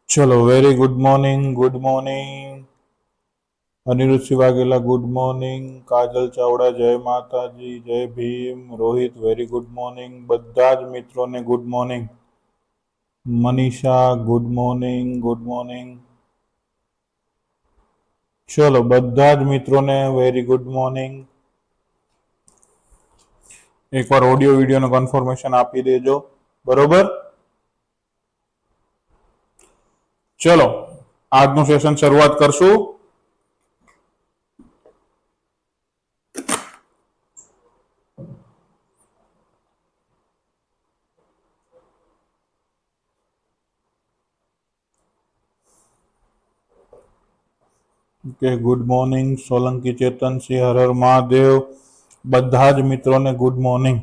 चलो very good morning Aniruddhi Vaghela good morning Kajal Chavda जय माताजी जय Bhim Rohit very good morning बधा ज मित्रों ने good morning Manisha good morning चलो बधा ज मित्रों ने वेरी गुड मॉर्निंग एक बार ऑडियो वीडियो नो कन्फर्मेशन आपी देजो बरोबर। चलो આજનું સેશન શરૂઆત કરશું। કે ગુડ મોર્નિંગ સોલંકી ચેતન સિંહ હર હર મહાદેવ બધા જ મિત્રોને ગુડ મોર્નિંગ।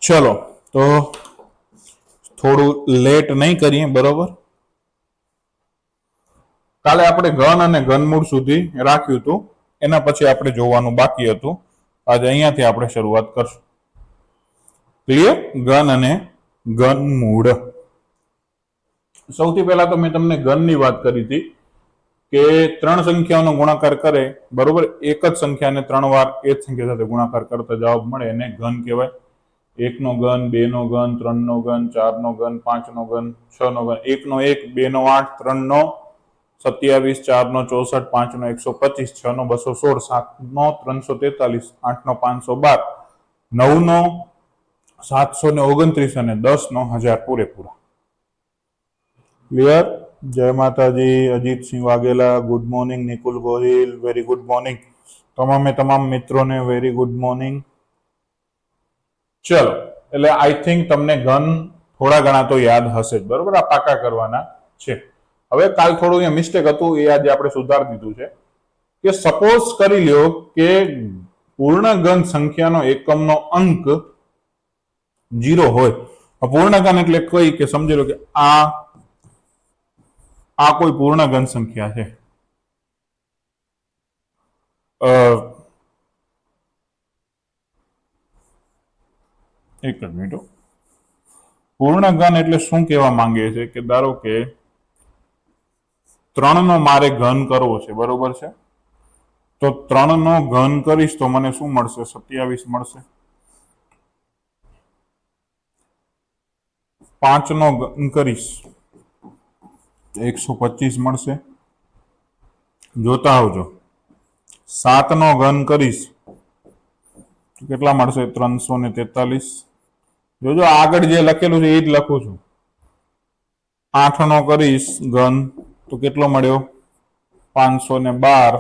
ચલો તો થોડું લેટ નહીં કરીએ બરોબર। કાલે આપણે ઘન અને ઘનમૂળ સુધી રાખ્યું હતું, એના પછી આપણે જોવાનું બાકી હતું। આજે અહીંયાથી આપણે શરૂઆત કરશું। ક્લિયર? ઘન અને ઘનમૂળ। સૌથી પહેલા તો મેં તમને ઘનની વાત કરી હતી કે ત્રણ સંખ્યાઓનો ગુણાકાર કરે બરોબર, એક જ સંખ્યાને ત્રણ વાર એ જ સંખ્યા સાથે ગુણાકાર કરતા જવાબ મળે એને ઘન કહેવાય। એકનો ઘન, બેનો ઘન, ત્રણનો ઘન, ચારનો ઘન, પાંચનો ઘન, છનો ઘન, એકનો એક, બેનો 8, ત્રણનો 27, ચારનો 64, પાંચનો 125, છનો 216, સાતનો 343, આઠનો 512, નવનો 729 અને 10નો 1000 પૂરેપૂરા। क्लियर? जय Mataji. Ajit Sinh Vaghela good morning. Nikul Gohil very good morning. तमामे तमाम मित्रों ने वेरी गुड मॉर्निंग। चलो એટલે આઈ થિંક તમને ઘન થોડા ઘણા તો યાદ હશે જ બરોબર। આ પાકા કરવાના છે। હવે કાલ થોડું અહીંયા મિસ્ટેક હતું એ આજે આપણે સુધારી દીધું છે કે સપોઝ કરી લ્યો કે પૂર્ણ ઘન સંખ્યાનો એકમનો અંક 0 હોય। પૂર્ણ ઘન એટલે કઈ કે સમજી લો કે આ કોઈ પૂર્ણ ઘન સંખ્યા છે। એક જ મિનિટ। પૂર્ણ ઘન એટલે શું કહેવા માંગે છે કે ધારો કે 3 નો મારે ઘન કરવો છે બરોબર છે, તો 3 નો ઘન કરીશ તો મને શું મળશે? 27 મળશે। 5 નો ઘન કરીશ 125 મળશે। જોતા આવજો। 7 નો ઘન કરીશ તો કેટલા મળશે? 343। જોજો આગળ જે લખેલું છે એ જ લખું છું। 8 નો કરીશ ઘન તો કેટલો મળ્યો? 512।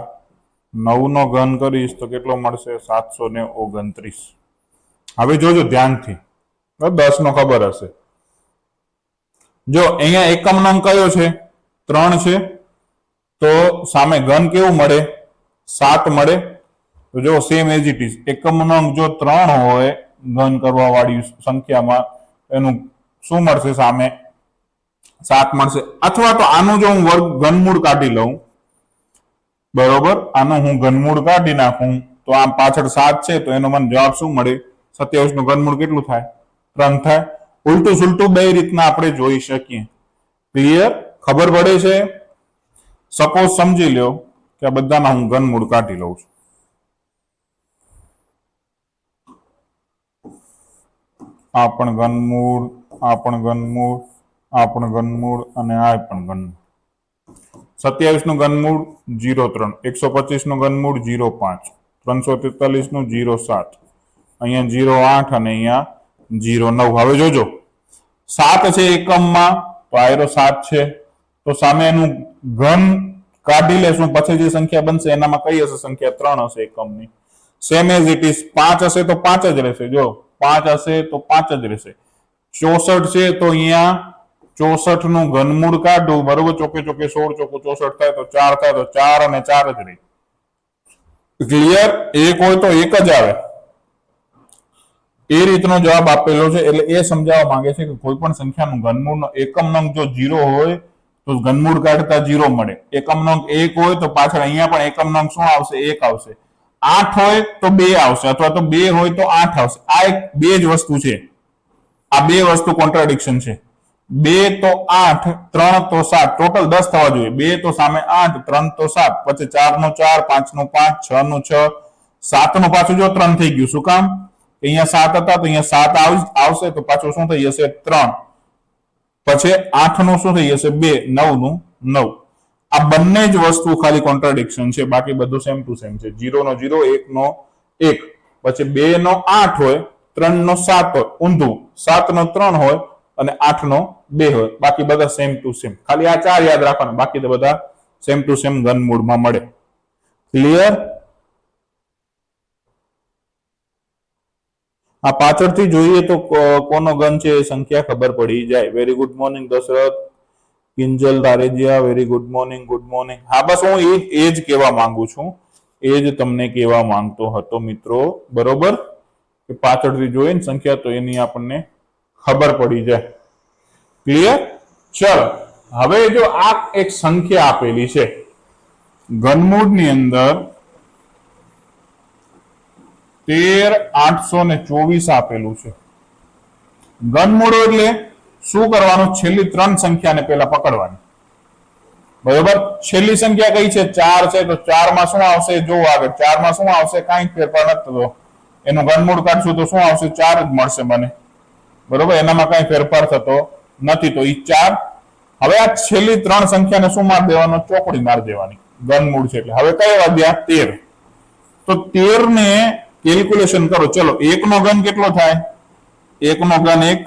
9 નો ઘન કરીશ તો કેટલો મળશે? 729। હવે જોજો ધ્યાનથી, 10 નો ખબર હશે। જો અહીંયા એકમનો અંક કયો છે? 3 છે, તો સામે ઘન કેવું મળે? 7 મળે। તો જો સેમ એઝ ઇટ ઇઝ, એકમનો અંક જો 3 હોય ઘન કરવા વાળી સંખ્યામાં, એનું શું મળશે? સામે 7 મળશે। અથવા તો આનું જો હું વર્ગ ઘનમૂળ કાઢી લઉં બરોબર, આનું હું ઘનમૂળ કાઢી નાખું તો આમ પાછળ 7 છે તો એનો મને જવાબ શું મળે? 27 નું ઘનમૂળ કેટલું થાય? 3 થાય। ઉલટું સુલટું બે રીતના આપણે જોઈ શકીએ। ક્લિયર? ખબર પડે છે? સપોઝ સમજી લ્યો કે આ બધાના હું ઘનમૂળ કાઢી લઉં છું। આ પણ ઘનમૂળ, આ પણ ઘનમૂળ, આ પણ ઘનમૂળ અને આ પણ ઘનમૂળ। 27 નું ઘનમૂળ 0.3, 125 નું ઘનમૂળ 0.5, 343 નું 0.7, અહીંયા 0.8 અને અહીંયા 0.9। હવે જોજો 7 છે એકમમાં તો આયરો 7 છે, તો સામે એનું ઘન કાઢી લેશું, પછી જે સંખ્યા બનશે એનામાં કઈ હશે સંખ્યા? 3 હશે એકમની। સેમ એઝ ઇટ ઇઝ 5 હશે તો 5 જ રહેશે। જો 5 હશે તો 5 જ રહેશે। 64 છે તો અહીંયા 64 નું ઘનમૂળ કાઢું બરોબર, ચોકે ચોકે 16 ચોકો 64 થાય તો 4 થાય તો 4 અને 4 જ રહી। ક્લિયર? એક હોય તો એક જ આવે, એ રીતનો જવાબ આપેલો છે। એટલે એ સમજાવવા માંગે છે કે કોઈ પણ સંખ્યાનું ઘનમૂળનો એકમનો અંક જો 0 હોય તો ઘનમૂળ કાઢતા 0 મળે। એકમનો અંક 1 હોય તો પાછળ અહીંયા પણ એકમનો અંક શું આવશે? 1 આવશે। 8 હોય તો 2 આવશે, અથવા તો 2 હોય તો 8 આવશે। આ એક બે જ વસ્તુ છે, આ બે વસ્તુ કોન્ટ્રાડિક્શન છે। 2 તો 8, 3 તો 7, ટોટલ 10 થવા જોઈએ. 2 તો સામે 8, 3 તો 7, પછી 4 નો 4, 5 નો 5, 6 નો 6, 7 નો પાછું જો 3 થઈ ગયું. શું કામ? અહીંયા 7 હતા તો અહીંયા 7 આવશે તો પાછું શું થઈ જશે? 3. પછી 8 નું શું થઈ જશે? 2. 9 નું 9. આ બંને જ વસ્તુ ખાલી કોન્ટ્રાડિક્શન છે, બાકી બધું સેમ ટુ સેમ છે. 0 નો 0, 1 નો 1, પછી 2 નો 8 હોય, 3 નો 7 હોય, ઊંધું 7 નો 3 હોય અને 8 નો 2 હોય, બાકી બધા સેમ ટુ સેમ. ખાલી આ 4 યાદ રાખવાના, બાકી તો બધા સેમ ટુ સેમ ઘનમૂળમાં મળે. ક્લિયર? આ પાછળથી જોઈએ તો કોનો ગન છે એ સંખ્યા ખબર પડી જાય. Very good morning Dasharath, Kinjal Dharejiya, very good morning. Good morning. હા, બસ હું એ જ કહેવા માંગુ છું, એ જ તમને કહેવા માંગતો હતો મિત્રો. બરોબર? કે પાછળથી જોઈએ ને સંખ્યા તો એની આપણને ખબર પડી જાય. ક્લિયર? ચલો, હવે જો આ એક સંખ્યા આપેલી છે ઘનમૂળની અંદર 13,824 આપેલું છે. ઘનમૂળો એટલે શું કરવાનું? છેલ્લી 3 સંખ્યાને પહેલા પકડવાની. બરોબર? છેલ્લી સંખ્યા કઈ છે? 4 છે, તો 4 માં શું આવશે? જો આગળ 4 માં શું આવશે? કાંઈ ફેરફાર નથી થતો. એનું ઘનમૂળ કાઢશું તો શું આવશે? 4 જ મળશે મને. બરોબર? એનામાં કઈ ફેરફાર થતો નથી, તો ઈ 4. હવે આ છેલ્લી 3 સંખ્યાને શું માર દેવાનો? ચોકડી માર દેવાની. ઘનમૂળ છે એટલે. હવે કઈ વાગ્યા? 13. તો 13 ને કેલ્ક્યુલેશન કરો. ચલો, 1 નો ઘન કેટલો થાય? 1 નો ઘન 1,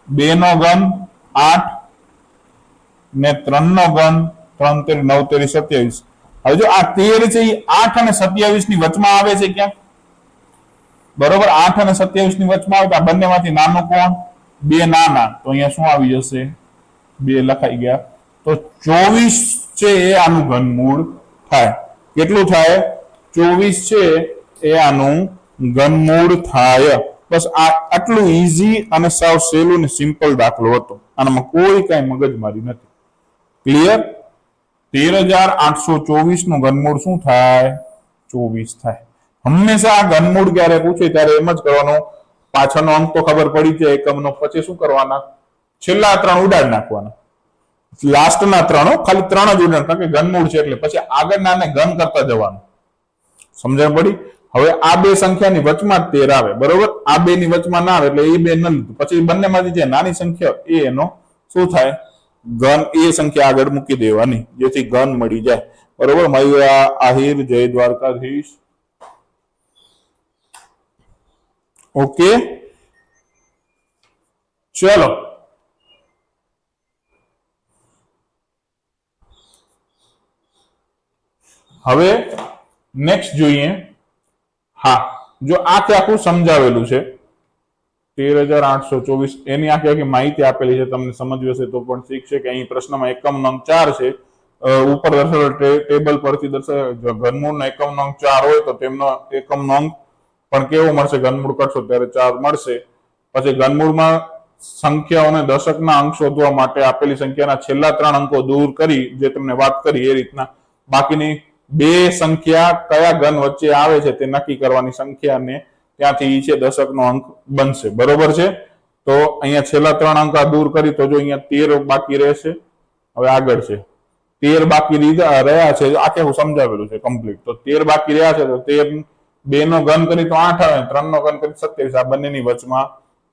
2 નો ઘન 8 ને 3 નો ઘન 3 તેરી 9 તેરી 27. હવે જો આ 13 છે એ 8 અને 27 ની વચમાં આવે છે ક્યાં? બરોબર? 8 અને 27 ની વચમાં આવે તો આ બંનેમાંથી નાનો કોણ? 2 નાના, તો અહીંયા શું આવી જશે? 2 લખાઈ ગયા. તો 24 છે એ આનું ઘનમૂળ થાય. કેટલું થાય? 24 છે એ આનું ઘનમૂળ થાય. બસ આટલું ઈઝી અને સાવ સહેલું ને સિમ્પલ દાખલો હતો. આનામાં કોઈ કઈ મગજમારી નથી. ક્લિયર? 13,824 નું ઘનમૂળ શું થાય? 24 થાય. હંમેશા આ ઘનમૂળ ક્યારે પૂછે ત્યારે એમ જ કરવાનું, પાછળનો અંક તો ખબર પડી જાય એકમનો, પછી શું કરવાના? છેલ્લા 3 ઉડાડ નાખવાના. લાસ્ટના 3, ખાલી 3 જ ઉડાડ, કારણ કે ઘનમૂળ છે એટલે. પછી આગળનાને ઘન કરતા જવાનું. સમજણ પડી? હવે આ 2 સંખ્યાની વચમાં જ 13 આવે. બરોબર? આ 2 ની વચમાં ના આવે એટલે એ 2 ન લીધું. પછી બંનેમાંથી જે નાની સંખ્યા એ એનો શું થાય? ઘન. એ સંખ્યા આગળ મૂકી દેવાની, જેથી ઘન મળી જાય. બરોબર? મયુરા આહિર, જય દ્વારકાધીશ. ઓકે, ચલો. હવે નેક્સ્ટ જોઈએ. હા, જો આખું સમજાવેલું છે 13,824, એની આખી માહિતી આપેલી છે. તમને સમજવી હશે તો પણ ઠીક છે, કે અહીં પ્રશ્નમાં એકમ નંગ 4 છે. ઉપર દર્શાવેલ ટેબલ પરથી દર્શાવે ઘનમૂળનો એકમ નંગ 4 હોય તો તેમનો એકમ નંગ પણ કેવો મળશે? ઘનમૂળ કરશો ત્યારે 4 મળશે. પછી ઘનમૂળમાં સંખ્યાઓને દશકના અંક શોધવા માટે આપેલી સંખ્યાના છેલ્લા 3 અંકો દૂર કરી, જે તમને વાત કરી એ રીતના બાકીની 2 સંખ્યા કયા ઘન વચ્ચે આવે છે તે નક્કી કરવાની. સંખ્યાને ત્યાંથી છે દશકનો અંક બનશે. બરોબર છે? તો અહીંયા છેલ્લા 3 અંક દૂર કરી તો જો અહીંયા 13 બાકી રહેશે. હવે આગળ છે 13 બાકી રહ્યા છે. આખે હું સમજાવેલું છે કમ્પ્લીટ. તો 13 બાકી રહ્યા છે તો 13, 2 નો ઘન કરી તો 8 આવે, 3 નો ઘન કરી 27. આ બંનેની વચમાં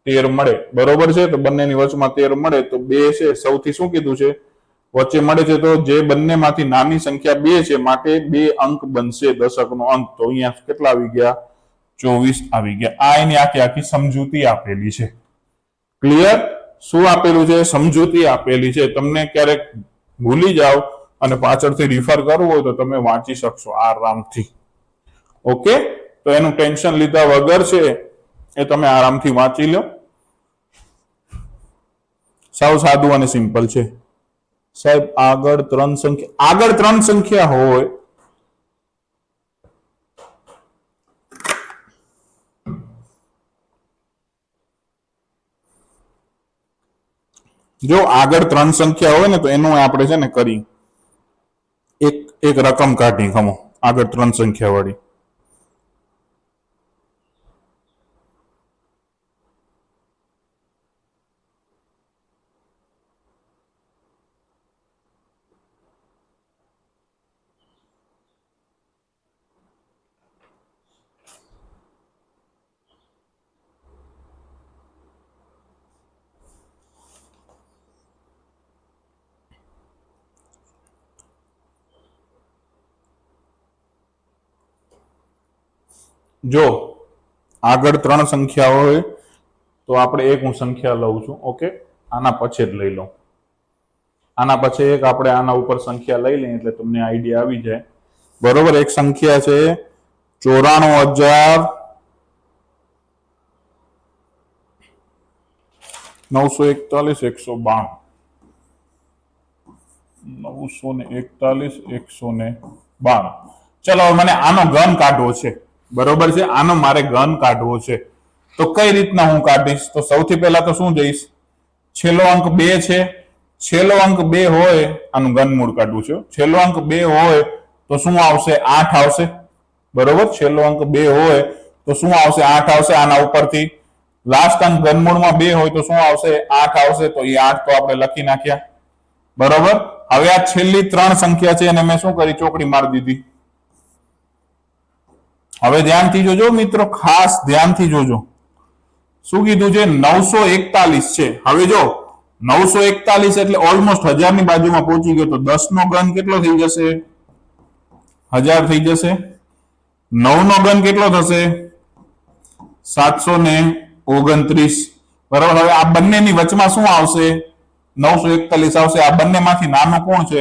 13 મળે. બરોબર છે? તો બંનેની વચમાં 13 મળે તો 2 છે સૌથી શું કીધું છે? વચ્ચે મળે છે. તો જે બંનેમાંથી નાની સંખ્યા 2 છે, માટે 2 અંક બનશે દશકનો અંક. તો અહીંયા કેટલા આવી ગયા? 24 આવી ગયા. આ એની આખી સમજૂતી આપેલી છે. ક્લિયર? શું આપેલું છે? સમજૂતી આપેલી છે. તમને ક્યારેક ભૂલી જાઓ અને પાછળથી રિફર કરવું હોય તો તમે વાંચી શકશો આરામથી. ઓકે, તો એનું ટેન્શન લીધા વગર છે એ તમે આરામથી વાંચી લો. સાવ સાદું અને સિમ્પલ છે. સાહેબ આગળ 3 સંખ્યા હોય જો આગળ 3 સંખ્યા હોય ને તો એનું આપણે છે ને કરી એક રકમ કાઢી. ખમો આગળ 3 સંખ્યા વાળી. જો આગળ ત્રણ સંખ્યા હોય તો આપણે એક હું સંખ્યા લઉં છું. ઓકે, આના પછી જ લઈ લઉં. આના પછી એક આપણે આના ઉપર સંખ્યા લઈ લઈએ એટલે તમને આઈડિયા આવી જાય. બરોબર, એક સંખ્યા છે 94,941,192. 941,192. ચલો, મને આનો ઘન કાઢવો છે. બરોબર છે, આનો મારે ઘન કાઢવો છે. તો કઈ રીતના હું કાઢીશ? તો સૌથી પહેલા તો શું જઈશ, છેલ્લો અંક 2 છે. છેલ્લો અંક 2 હોય, આનું ઘનમૂળ કાઢવું છે. છેલ્લો અંક 2 હોય તો શું આવશે? 8 આવશે. બરોબર, છેલ્લો અંક 2 હોય તો શું આવશે? 8 આવશે. આના ઉપરથી લાસ્ટ અંક ઘનમૂળમાં 2 હોય તો શું આવશે? 8 આવશે. તો એ 8 તો આપણે લખી નાખ્યા. બરોબર, હવે આ છેલ્લી ત્રણ સંખ્યા છે એને મેં શું કરી? ચોકડી મારી દીધી. હવે ધ્યાનથી જોજો મિત્રો, ખાસ ધ્યાનથી જોજો. શું કીધું છે? 941 છે. હવે જો 941 એટલે ઓલમોસ્ટ 1000 ની બાજુમાં પહોંચી ગયો. તો 10 નો ઘન કેટલો થઈ જશે? 1000 થઈ જશે. 9 નો ઘન કેટલો થશે? 729. બરાબર, હવે આ બંનેની વચમાં શું આવશે? 941 આવશે. આ બંનેમાંથી નાનો કોણ છે?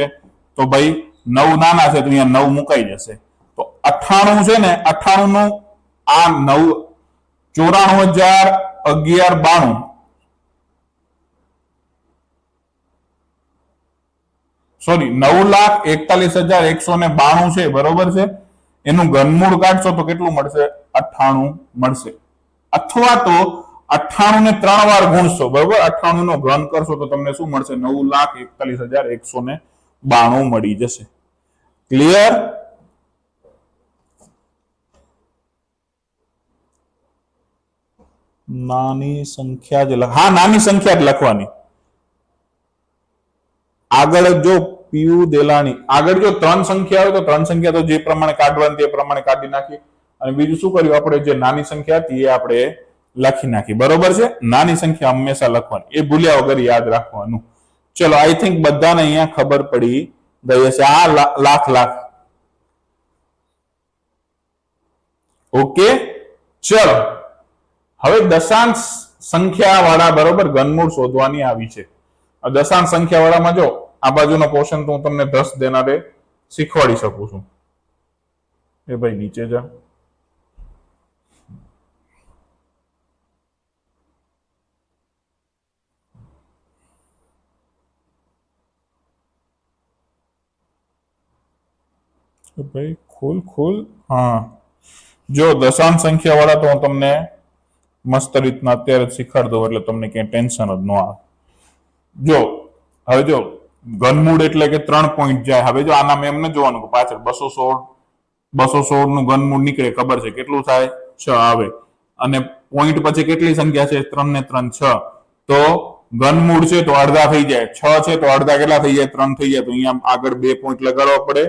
તો ભાઈ 9 નાના છે, તો અહીંયા 9 મુકાઈ જશે. તો 98 છે ને, 98 નું આ 94,11,92. સોરી, 9,41,192 છે. બરોબર છે, એનું ઘનમૂળ કાઢશો તો કેટલું મળશે? 98 મળશે. અથવા તો 98 ને 3 વાર ગુણશો. બરોબર, 98 નો ઘન કરશો તો તમને શું મળશે? 9,41,192 મળી જશે. ક્લિયર? નાની સંખ્યા જ હા, નાની સંખ્યા જ લખવાની. આગળ જો પીયુ દેલાણી, આગળ જો ત્રણ સંખ્યા હોય તો ત્રણ સંખ્યા તો જે પ્રમાણે કાઢવાની તે પ્રમાણે કાઢી નાખી. અને બીજું શું કર્યું આપણે? જે નાની સંખ્યા હતી એ આપણે લખી નાખી. બરોબર છે, નાની સંખ્યા હંમેશા લખવાની, એ ભૂલ્યા વગર યાદ રાખવાનું. ચલો, આઈ થિંક બધાને અહીંયા ખબર પડી ગઈ હશે. આ લાખ લાખ. ઓકે, ચલો હવે દશાંશ સંખ્યા વાળા બરોબર ઘનમૂળ શોધવાની આવી છે. દશાંશ સંખ્યા વાળામાં જો આ બાજુનો પોર્શન તો હું તમને 10 દેનારે શીખવાડી શકું છું. એ ભાઈ નીચે જા. ભાઈ ખોલ ખોલ. હા, જો દશાંશ સંખ્યા વાળા તો હું તમને મસ્ત રીતના અત્યારે શીખવાડી દઉં એટલે તમને ક્યાંય ટેન્શન જ ન આવે. જો હવે જો ઘનમૂળ એટલે કે 3 પોઈન્ટ જાય. હવે જો આના મેં એમને જોવાનું કે પાછળ 216 નું ઘનમૂળ નીકળે, ખબર છે કેટલું થાય? 6 આવે. અને પોઈન્ટ પછી કેટલી સંખ્યા છે? 3 ને 3 6. તો ઘનમૂળ છે તો અડધા થઈ જાય. 6 છે તો અડધા કેટલા થઈ જાય? 3 થઈ જાય. તો અહીંયા આગળ 2 પોઈન્ટ લગાડવા પડે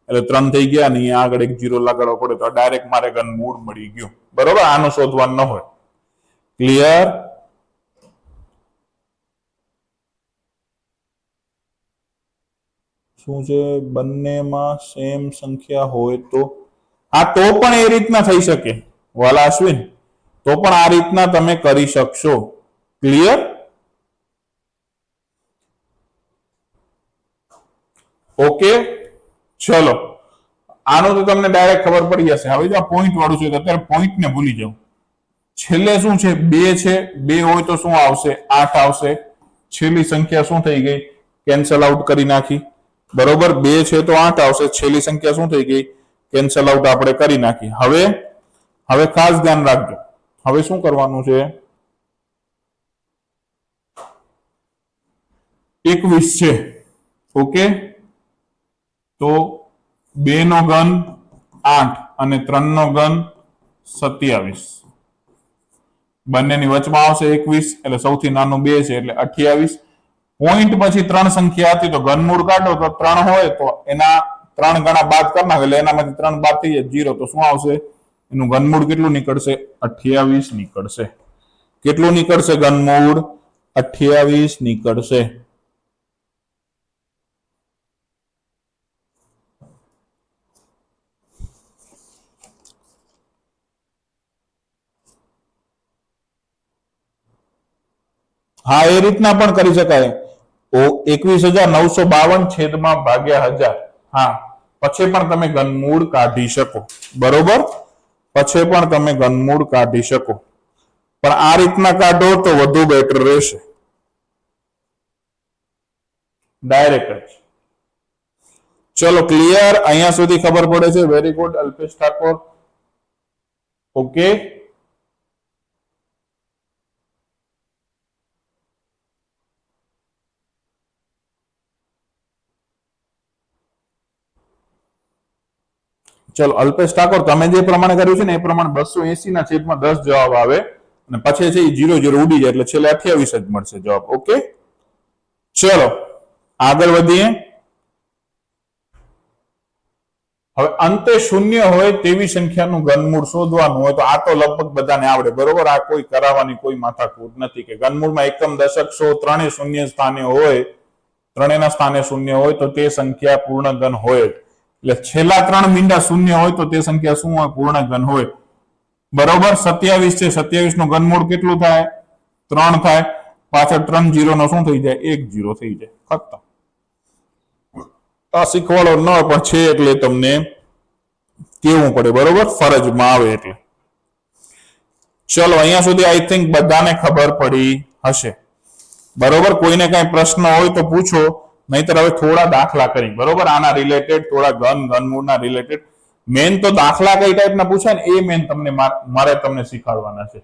એટલે 3 થઈ ગયા. અને અહીંયા આગળ એક 0 લગાડવો પડે તો ડાયરેક્ટ મારે ઘનમૂળ મળી ગયું. બરોબર, આનું શોધવાનું ન હોય. ક્લિયર? શું છે? બંનેમાં સેમ સંખ્યા હોય તો હા, તો પણ એ રીતના થઈ શકે વાલા અશ્વિન. તો પણ આ રીતના તમે કરી શકશો. ક્લિયર? ઓકે, ચલો આનું તો તમને ડાયરેક્ટ ખબર પડી જશે. હવે જો આ પોઈન્ટ વાળું છે તો અત્યારે પોઈન્ટ ને ભૂલી જાઓ. છેલ્લે શું છે? 2 છે. 2 હોય તો શું આવશે? 8 આવશે. છેલ્લી સંખ્યા શું થઈ ગઈ? કેન્સલ આઉટ કરી નાખી. બરોબર, 2 છે તો 8 આવશે. છેલ્લી સંખ્યા શું થઈ ગઈ? કેન્સલ આઉટ આપણે કરી નાખી. હવે હવે ખાસ ધ્યાન રાખજો. હવે શું કરવાનું છે? 21 છે. ઓકે, તો 2 નો ઘન 8 અને 3 નો ઘન 27. બંનેની વચમાં આવશે 21 એટલે સૌથી નાનું 2 છે એટલે 28. પોઈન્ટ પછી 3 સંખ્યા હતી તો ઘનમૂળ કાઢો તો 3 હોય તો એના 3 ગણા બાદ કરી નાખો એટલે એનામાંથી 3 બાદ થઈ જાય 0. તો શું આવશે? એનું ઘનમૂળ કેટલું નીકળશે? 28 નીકળશે. કેટલું નીકળશે ઘનમૂળ? 28 નીકળશે. હા, એ રીતના પણ કરી શકાય. 21,952 છેદમાં ભાગ્યા 1000. હા, પછી પણ તમે ઘનમૂળ કાઢી શકો. બરોબર, પછી પણ તમે ઘનમૂળ કાઢી શકો, પણ આ રીતના કાઢો તો વધુ બેટર રહેશે. ડાયરેક્ટ જ. ચલો, ક્લિયર? અહીંયા સુધી ખબર પડે છે? Very good Alpesh Thakor. Okay, ચલો અલ્પેશ ઠાકોર, તમે જે પ્રમાણે કર્યું છે ને એ પ્રમાણે 280 ના છેદમાં 10 જવાબ આવે, અને પછી છે એ 0 0 ઉડી જાય, એટલે છેલ્લે 28 જ મળશે જવાબ. ઓકે, ચલો આગળ વધીએ. હવે અંતે શૂન્ય હોય તેવી સંખ્યાનું ઘનમૂળ શોધવાનું હોય તો આ તો લગભગ બધાને આવડે. બરોબર, આ કોઈ કરાવવાની કોઈ માથાકૂટ નથી કે ઘનમૂળમાં એકમ, દશક, સો ત્રણેય શૂન્ય સ્થાને હોય, ત્રણેયના સ્થાને શૂન્ય હોય તો તે સંખ્યા પૂર્ણ ઘન હોય. એટલે છેલ્લા 3 મીંડા શૂન્ય હોય તો તે સંખ્યા શું હોય? પૂર્ણ ઘન હોય. બરોબર, 27 છે, 27 નું ઘનમૂળ કેટલું થાય? 3 થાય. પાછળ 3 0 નો શું થઈ જાય? 1 0 થઈ જાય. ખતમ. આ શીખવાડો ન પણ છે એટલે તમને કેવું પડે. બરોબર, ફરજમાં આવે એટલે. ચલો, અહીંયા સુધી આઈ થિંક બધાને ખબર પડી હશે. બરોબર, કોઈને કઈ પ્રશ્ન હોય તો પૂછો, નહીતર હવે થોડા દાખલા કરી. બરોબર, આના રિલેટેડ થોડા ઘનમૂળના રિલેટેડ. મેન તો દાખલા કઈ ટાઈપના પૂછાય ને એ મેન તમને મારે તમને શીખવાડવાના છે.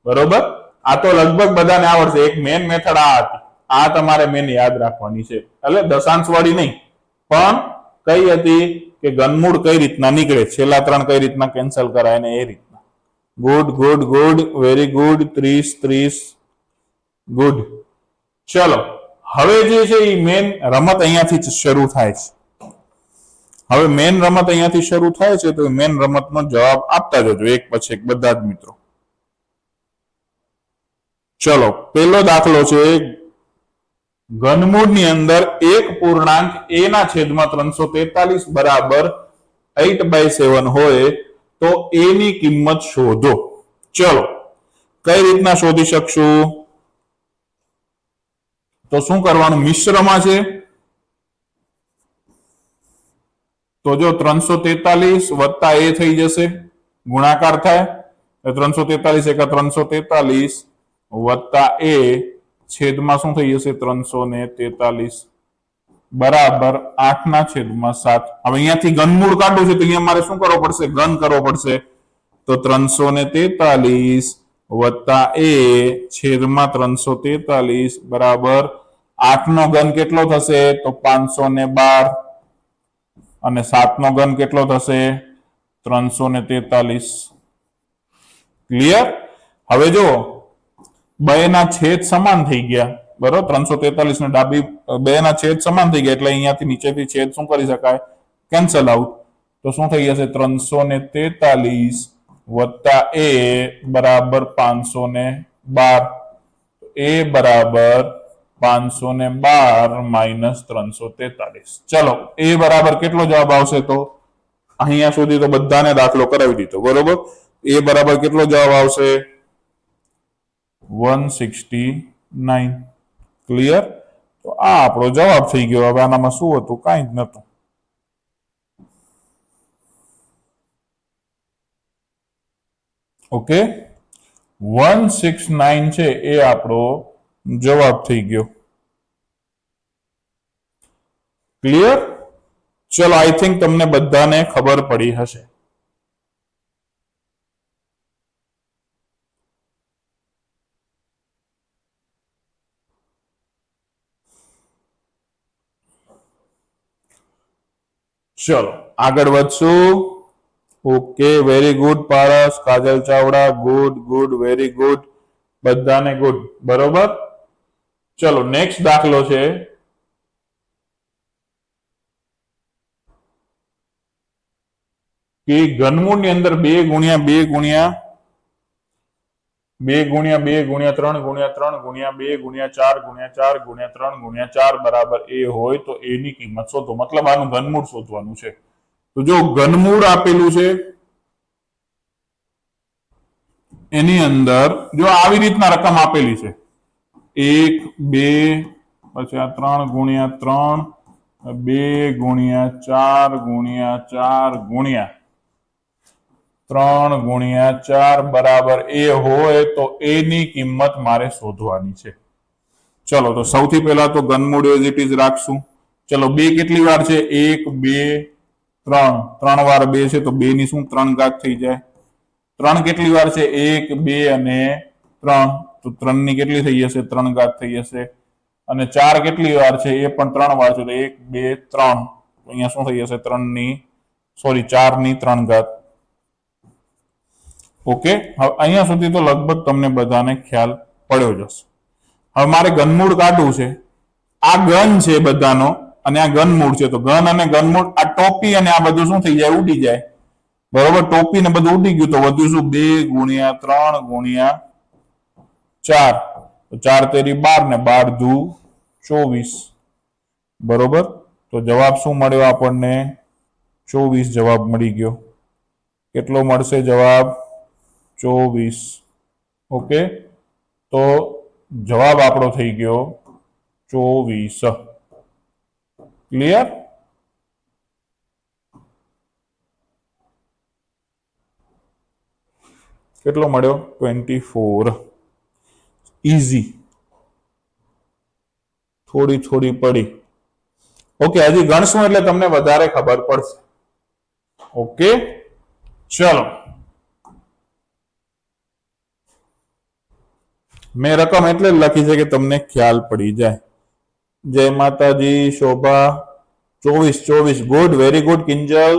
બરોબર, આ તો લગભગ બધાને આવડશે. એક મેન મેથડ આ હતી, આ તમારે મેન યાદ રાખવાની છે. એટલે દશાંશ વાળી નહીં, પણ કઈ હતી કે ઘનમૂળ કઈ રીતના નીકળે, છેલ્લા 3 કઈ રીતના કેન્સલ કરાય ને એ રીતના. Good good good, very good. 30 30, good. ચલો, હવે જે છે એ મેન રમત અહીંયાથી જ શરૂ થાય છે. હવે મેન રમત અહીંયાથી શરૂ થાય છે, તો મેન રમતનો જવાબ આપતા જજો એક પછી એક બધા જ મિત્રો. ચલો, પહેલો દાખલો છે. ઘનમૂળની અંદર 1 પૂર્ણાંક a ના છેદમાં 343 બરાબર 8/7 હોય તો a ની કિંમત શોધો. ચલો, કઈ રીતના શોધી શકશું? તો શું કરવાનું? મિશ્રમાં છે તો જો 343 વત્તા a થઈ જશે, ગુણાકાર થાય 343 એકા 343 વત્તા a છેદમાં શું થઈ જશે? 343 બરાબર 8/7. હવે અહીંયાથી ઘનમૂળ કાઢવું છે તો અહીંયા મારે શું કરવો પડશે? ઘન કરવો પડશે. તો 343 વત્તા a છેદમાં 343 બરાબર 8 નો ઘન કેટલો થશે? તો 512, અને 7 નો ઘન કેટલો થશે? 343. ક્લિયર? હવે જો બે ના છેદ સમાન થઈ ગયા. બરોબર, 343 ને ડાબી બે ના છેદ સમાન થઈ ગયા, એટલે અહીંયાથી નીચેથી છેદ શું કરી શકાય? Cancel out. તો શું થઈ જશે? 343 વત્તા a બરાબર 512. a બરાબર 512 માઇનસ 343. ચલો, a બરાબર કેટલો જવાબ આવશે? તો અહીંયા સુધી તો બધાને દાખલો કરાવી દીધો. બરોબર, a બરાબર કેટલો જવાબ આવશે? 169. ક્લિયર? તો આ આપણો જવાબ થઈ ગયો. હવે આનામાં શું હતું? કાંઈ જ નતું. ઓકે, 169 છે એ આપણો જવાબ થઈ ગયો. ક્લિયર? ચલો, આઈ થિંક તમને બધાને ખબર પડી હશે. ચલો, આગળ વધશું. Okay, very good Paras, Kajal Chavda, good good, very good, બધાને ગુડ. બરોબર, ચલો નેક્સ્ટ દાખલો છે. કે ઘનમૂળની અંદર 2 ગુણ્યા 2 ગુણ્યા 2 ગુણ્યા 2 ગુણ્યા 3 ગુણ્યા 3 ગુણ્યા 2 ગુણ્યા 4 ગુણ્યા 4 ગુણ્યા 3 ગુણ્યા 4 બરાબર a હોય તો a ની કિંમત શોધો. મતલબ આનું ઘનમૂળ શોધવાનું છે. તો જો ઘનમૂળ આપેલું છે એની અંદર જો આવી રીતના રકમ આપેલી છે, 1 2 પછી આ 3 ગુણ્યા 3 2 ગુણ્યા 4 ગુણ્યા 4 ગુણ્યા 3 ગુણ્યા 4 બરાબર a હોય તો a ની કિંમત મારે શોધવાની છે. ચલો તો સૌથી પહેલા તો ઘનમૂળ એઝ ઇટ ઇઝ રાખશું. ચલો 2 કેટલી વાર છે? 1 2 3 3 વાર 2 છે તો 2 ની શું 3 ઘાત થઈ જાય. 3 કેટલી વાર છે? 1 2 અને 3 તો 3 ની કેટલી થઈ જશે? 3 ઘાત થઈ જશે. અને 4 કેટલી વાર છે? એ પણ 3 વાર છે તો 1 2 3 અહીંયા શું થઈ જશે? 3 ની સોરી 4 ની 3 ઘાત. ઓકે, હવે અહીંયા સુધી તો લગભગ તમને બધાને ખ્યાલ પડ્યો જ હશે. હવે મારે ઘનમૂળ કાઢવું છે. આ ઘન છે બધાનો અને આ ઘનમૂળ છે. તો ઘન અને ઘનમૂળ આ ટોપી અને આ બધું શું થઈ જાય? ઉડી જાય. બરોબર, ટોપી ને બધું ઉડી ગયું તો વધ્યું શું? 2 ગુણ્યા 3 ગુણ્યા 4 તો 4 તેરી 12 ને 12 દુ 24. બરોબર, તો જવાબ શું મળ્યો આપણને? 24 જવાબ મળી ગયો. કેટલો મળશે જવાબ? 24. ઓકે, તો જવાબ આપણો થઈ ગયો 24. ક્લિયર? કેટલો મળ્યો? 24. ઈઝી, થોડી થોડી પડી. ઓકે, હજી ગણશું એટલે તમને વધારે ખબર પડશે. ઓકે, ચલો મેં રકમ એટલે જ લખી છે કે તમને ખ્યાલ પડી જાય. જય માતાજી. શોભા 24 ગુડ, વેરી ગુડ. કિંજલ,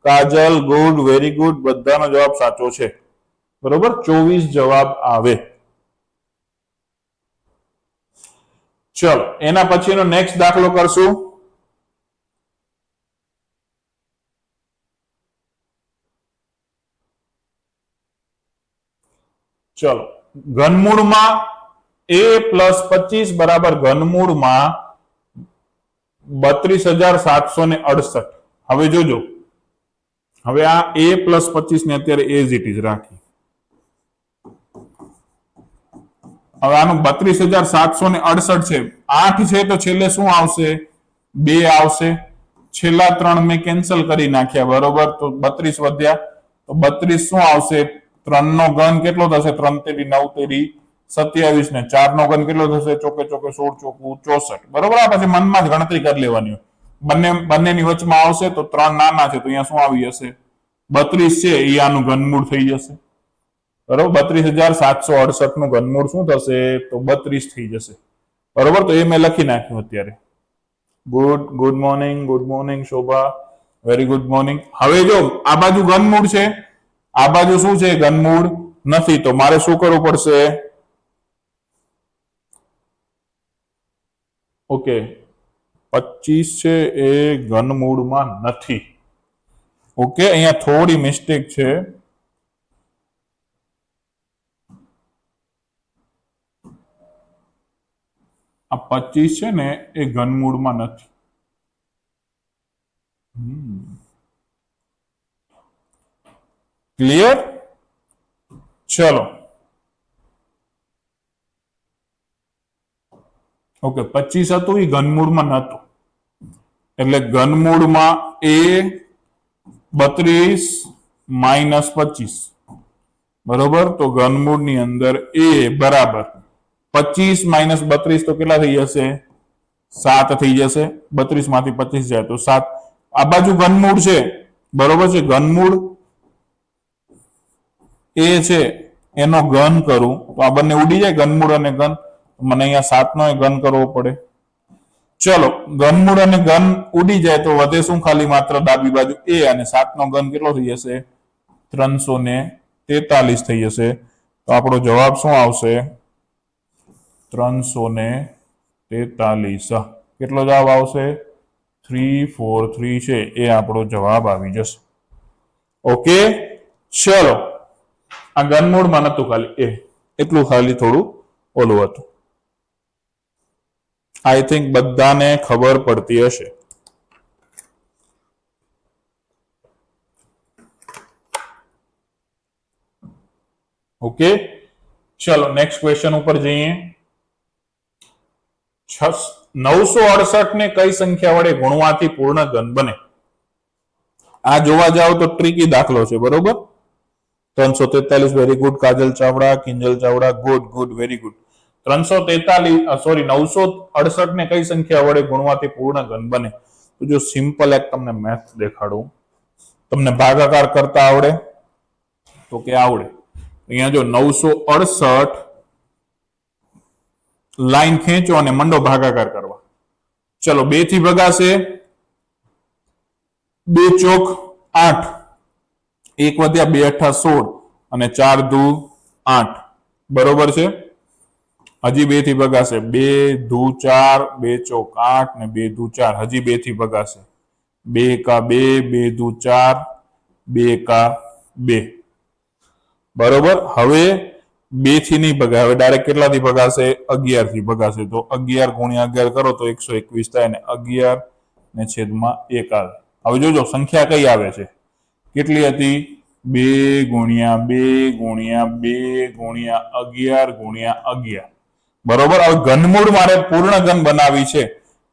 કાજલ ગુડ, વેરી ગુડ. બધાનો જવાબ સાચો છે. બરોબર, 24 જવાબ આવે. ચલો એના પછીનો નેક્સ્ટ દાખલો કરશું. ચલો, ઘનમૂળમાં a પ્લસ 25 બરાબર ઘનમૂળમાં 32,768. હવે જોજો, હવે આ a પ્લસ 25 ને અત્યારે એઝ ઇટ ઇઝ રાખી. હવે આનું 32,768 છે. 8 છે તો છેલ્લે શું આવશે? 2 આવશે. છેલ્લા 3 મેં કેન્સલ કરી નાખ્યા. બરોબર, તો 32 વધ્યા. તો 32 શું આવશે? 3 નો ઘન કેટલો થશે? 3 તેરી 9 તેરી 27 ને 4 નો ઘન કેટલો થશે? ચોકે ચોકે 16 ચોકું 64. બરોબર, આ પછી મનમાં જ ગણતરી કરી લેવાની. બંનેની વચમાં આવશે તો 3 નાના છે તો અહીંયા શું આવી જશે? 32 છે એ આનું ઘનમૂળ થઈ જશે. બરોબર, 32,768 નું ઘનમૂળ શું થશે? તો 32 થઈ જશે. બરોબર, તો એ મેં લખી નાખ્યું અત્યારે. Good, good morning, good morning Shobha, very good morning. હવે જો આ બાજુ ઘનમૂળ છે, આ બાજુ શું છે? ઘનમૂળ નથી. તો મારે શું કરવું પડશે? ઓકે, 25 છે એ ઘનમૂળમાં નથી. ઓકે, અહીંયા થોડી મિસ્ટેક છે. આ 25 છે ને એ ઘનમૂળમાં નથી. ક્લિયર? ચલો, ઓકે, 25 હતું એ ઘનમૂળમાં નતું. એટલે ઘનમૂળમાં a 32 માઇનસ 25. બરોબર, તો ઘનમૂળની અંદર a બરાબર 25 માઇનસ 32 તો કેટલા થઈ જશે? 7 થઈ જશે. 32 માંથી 25 જાય તો 7. આ બાજુ ઘનમૂળ છે. બરોબર છે, ઘનમૂળ એ છે એનો ઘન કરું તો આ બંને ઉડી જાય, ઘનમૂળ અને ઘન. મને અહીંયા 7 નો ઘન કરવો પડે. ચલો, ઘનમૂળ અને ઘન ઉડી જાય તો વધે શું? ખાલી માત્ર ડાબી બાજુ a અને 7 નો ઘન કેટલો થઈ જશે? 343 થઈ જશે. તો આપણો જવાબ શું આવશે? 343. કેટલો જવાબ આવશે? 343 છે એ આપણો જવાબ આવી જશે. ઓકે, ચલો, આ ઘનમૂળમાં નતું, ખાલી એ એટલું, ખાલી થોડું ઓલું હતું. આઈ થિંક બધાને ખબર પડતી હશે. ઓકે, ચલો નેક્સ્ટ ક્વેશ્ચન ઉપર જઈએ. 968 ને કઈ સંખ્યા વડે ગુણવાથી પૂર્ણ ઘન બને? આ જોવા જાવ તો ટ્રીકી દાખલો છે, બરોબર. 343, very good Kajal Chavda, Kinjal Chavda, good good, very good. 968 ને કઈ સંખ્યા વડે ગુણવાથી પૂર્ણ ઘન બને? તો જો સિમ્પલ એક તમને મેથ દેખાડું. તમને ભાગાકાર કરતા આવડે? તો કે આવડે. અહીંયા જો 968 લાઈન ખેંચો અને મંડો ભાગાકાર કરવા. ચલો 2 થી ભગાશે, 2 ચોક 8, 1 વધ્યા, 2 અઠ્ઠા 16 અને 4 દુ 8, બરોબર છે. હજી 2 થી ભગાશે, 2 દુ 4, 2 ચોક 8 ને 2 દુ 4, હજી 2 થી ભગાશે, 2 કા 2, 2 દુ 4, 2 કા 2, બરોબર. હવે 2 થી નહીં ભગાય, હવે ડાયરેક્ટ કેટલાથી ભગાશે? 11 થી ભગાશે. તો 11 ગુણ્યા 11 કરો તો 121 થાય ને 11 ને છેદમાં 1 આવે. હવે જોજો સંખ્યા કઈ આવે છે, કેટલી હતી? 2 ગુણ્યા 2 ગુણ્યા 2 ગુણ્યા 11 ગુણ્યા 11, બરોબર. હવે ઘનમૂળ મારે પૂર્ણ ઘન બનાવી છે,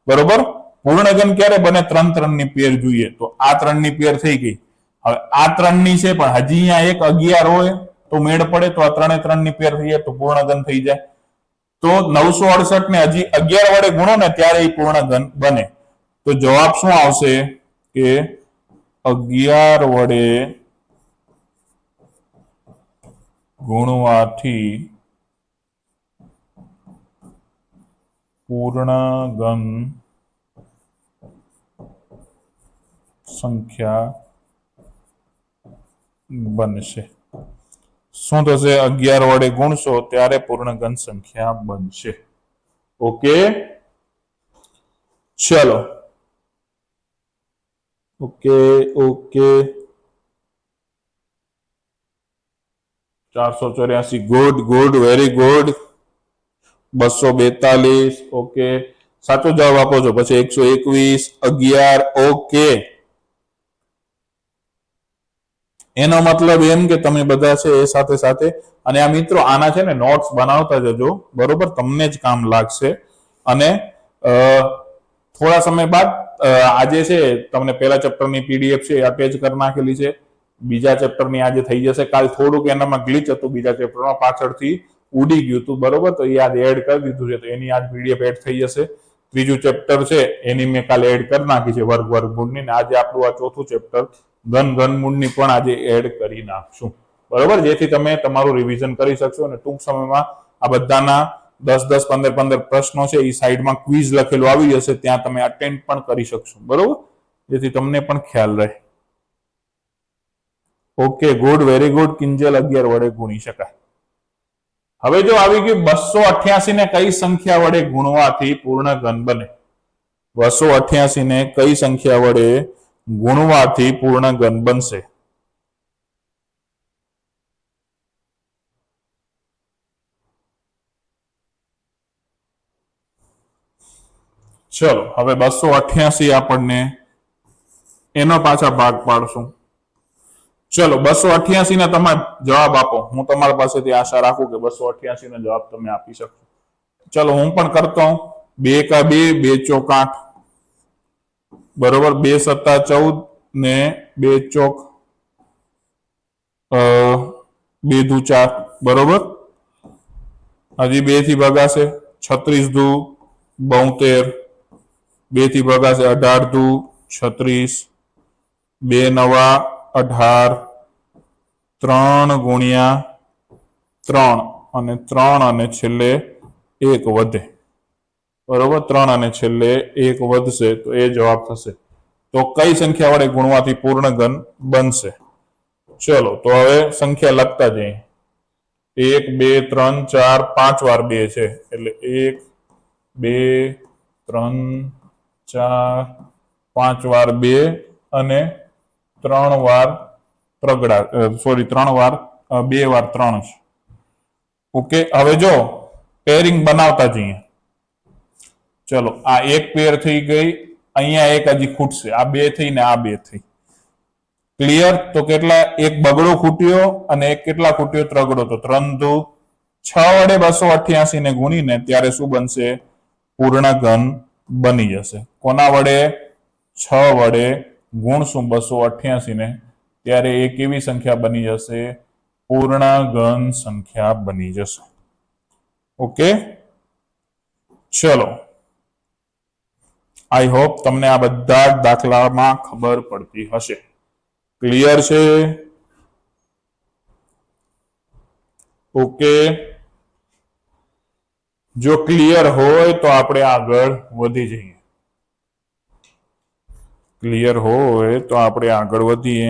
બરોબર. પૂર્ણ ઘન ક્યારે બને? 3 3 ની પેર જોઈએ. તો આ 3 ની પેર થઈ ગઈ. હવે આ 3 ની છે, પણ હજી અહીંયા એક 11 હોય તો મેળ પડે. તો આ 3 3 ની પેર થઈ જાય તો પૂર્ણ ઘન થઈ જાય. તો 968 ને હજી 11 વડે ગુણો ને ત્યારે એ પૂર્ણ ઘન બને. તો જવાબ શું આવશે કે 11 વડે ગુણવાથી પૂર્ણ ઘન સંખ્યા બનશે. શું થશે? 11 વડે ગુણશો ત્યારે પૂર્ણ ઘન સંખ્યા બનશે. ઓકે, ચલો. Okay okay, 484, good good, very good. 242, okay, સાચો જવાબ આપો છો. પછી 121, 11, ઓકે. એનો મતલબ એમ કે તમે બધા છે એ સાથે સાથે, અને આ મિત્રો આના છે ને નોટ્સ બનાવતા જજો, બરોબર. તમને જ કામ લાગશે. અને થોડા સમય બાદ આજે છે તમને પહેલા ચેપ્ટરની પીડીએફ છે અટેચ કરી નાખેલી છે. બીજા ચેપ્ટરની આજે થઈ જશે. કાલ થોડુંક એનામાં ગ્લિચ હતું, બીજા ચેપ્ટરમાં પાછળથી ઉડી ગયું હતું, બરોબર. તો એ આજે એડ કરી દીધું છે, તો એની આજ પીડીએફ એડ થઈ જશે. ત્રીજું ચેપ્ટર છે એની મેં કાલે એડ કરી નાખી છે, વર્ગમૂળની. ને આજે આપણું આ ચોથું ચેપ્ટર ઘનમૂળની પણ આજે એડ કરી નાખશું, બરોબર. જેથી તમે તમારું રિવિઝન કરી શકશો. અને ટૂંક સમયમાં આ બધાના 10 10 15 15 પ્રશ્નો છે એ સાઈડમાં ક્વિઝ લખેલું આવી જશે, ત્યાં તમે અટેન્ડ પણ કરી શકશો, બરોબર. જેથી તમને પણ ખ્યાલ રહે. Okay, good, very good. Kinjal 11 વડે ગુણી શકાય. હવે જો આવી ગયું 288 ને કઈ સંખ્યા વડે ગુણવાથી પૂર્ણ ઘન બને? 288 ને કઈ સંખ્યા વડે ગુણવાથી પૂર્ણ ઘન બનશે? ચલો હવે 288 આપણને એનો પાછા ભાગ પાડશું. ચલો 288 ને તમે જવાબ આપો. હું તમારા પાસેથી આશા રાખું કે 288 નો જવાબ તમે આપી શકશો. ચલો હું પણ કરતો હું. 2 કા 2, 2 ચોક 8, બરોબર. 2 સત્તા 14 ને 2 ચોક 2 દુ 4, બરોબર. હજી 2 થી ભગાશે, 36 દુ 72, 2 થી ભગાશે, 18 દુ 36, 2 નવા 18, 3 ગુણ્યા 3 અને 3 અને છેલ્લે 1 વધે, બરોબર. 3 અને છેલ્લે 1 વધશે તો એ જવાબ થશે. તો કઈ સંખ્યા વડે ગુણવાથી પૂર્ણ ઘન બનશે? ચલો તો હવે સંખ્યા લખતા જઈએ. 1 2 3 4 5 વાર 2 છે, એટલે 1 2 3 4 5 વાર 2 અને 3 વાર પ્રગડા, સોરી 3 વાર 2 વાર 3 છે. ઓકે, હવે જો પેરિંગ બનાવતા જઈએ. ચલો આ એક પેર થઈ ગઈ, અહીંયા એક હજી ખૂટશે. આ 2 થઈ ને આ 2 થઈ. ક્લિયર? તો કેટલા? એક બગડો ખૂટ્યો અને એક કેટલા ખૂટ્યો? ત્રગડો. તો 3 દુ 6 વડે 288 ને ગુણીને ત્યારે શું બનશે? પૂર્ણ ઘન બની જશે. કોના વડે? 6 વડે ગુણશું 288 ને, ત્યારે એ કેવી સંખ્યા બની જશે? પૂર્ણ ઘન સંખ્યા બની જશે. ઓકે, ચલો, આઈ હોપ તમને આ બધા જ દાખલામાં ખબર પડતી હશે. ક્લિયર છે? ઓકે, જો ક્લિયર હોય તો આપણે આગળ વધી જઈએ. ક્લિયર હોય તો આપણે આગળ વધીએ.